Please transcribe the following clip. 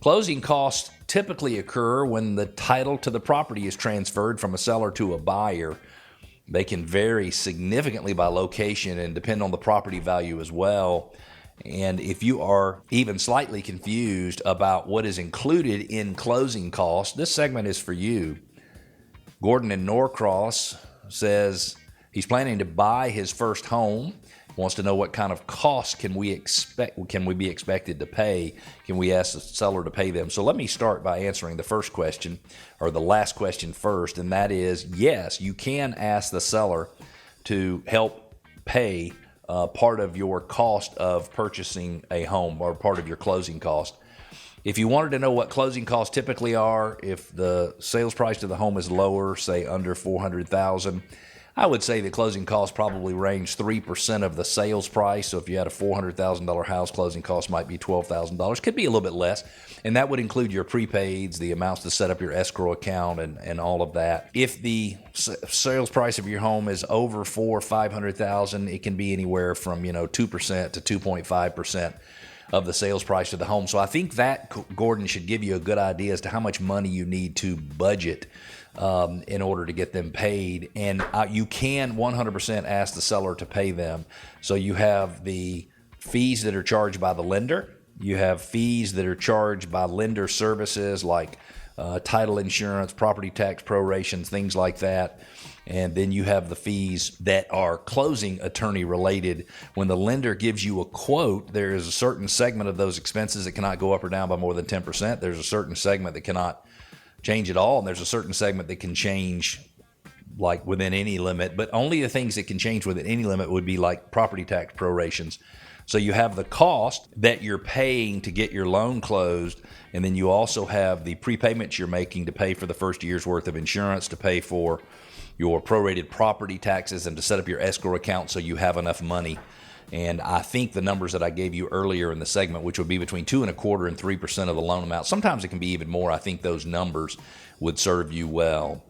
Closing costs typically occur when the title to the property is transferred from a seller to a buyer. They can vary significantly by location and depend on the property value as well. And if you are even slightly confused about what is included in closing costs, this segment is for you. Gordon in Norcross says he's planning to buy his first home. Wants to know what kind of costs can we be expected to pay? Can we ask the seller to pay them? So let me start by answering the first question, or the last question first, and that is, yes, you can ask the seller to help pay part of your cost of purchasing a home, or part of your closing cost. If you wanted to know what closing costs typically are, if the sales price of the home is lower, say under $400,000, I would say the closing costs probably range 3% of the sales price. So if you had a $400,000 house, closing costs might be $12,000. Could be a little bit less. And that would include your prepaids, the amounts to set up your escrow account, and all of that. If the sales price of your home is over $400,000 or $500,000, it can be anywhere from 2% to 2.5% of the sales price of the home. So I think that, Gordon, should give you a good idea as to how much money you need to budget in order to get them paid. And you can 100% ask the seller to pay them. So you have the fees that are charged by the lender. You have fees that are charged by lender services like title insurance, property tax prorations, things like that. And then you have the fees that are closing attorney related. When the lender gives you a quote, there is a certain segment of those expenses that cannot go up or down by more than 10%. There's a certain segment that cannot change at all, and there's a certain segment that can change like within any limit, but only the things that can change within any limit would be like property tax prorations. So you have the cost that you're paying to get your loan closed, and then you also have the prepayments you're making to pay for the first year's worth of insurance, to pay for your prorated property taxes, and to set up your escrow account so you have enough money. And I think the numbers that I gave you earlier in the segment, which would be between 2.25% and 3% of the loan amount, sometimes it can be even more. I think those numbers would serve you well.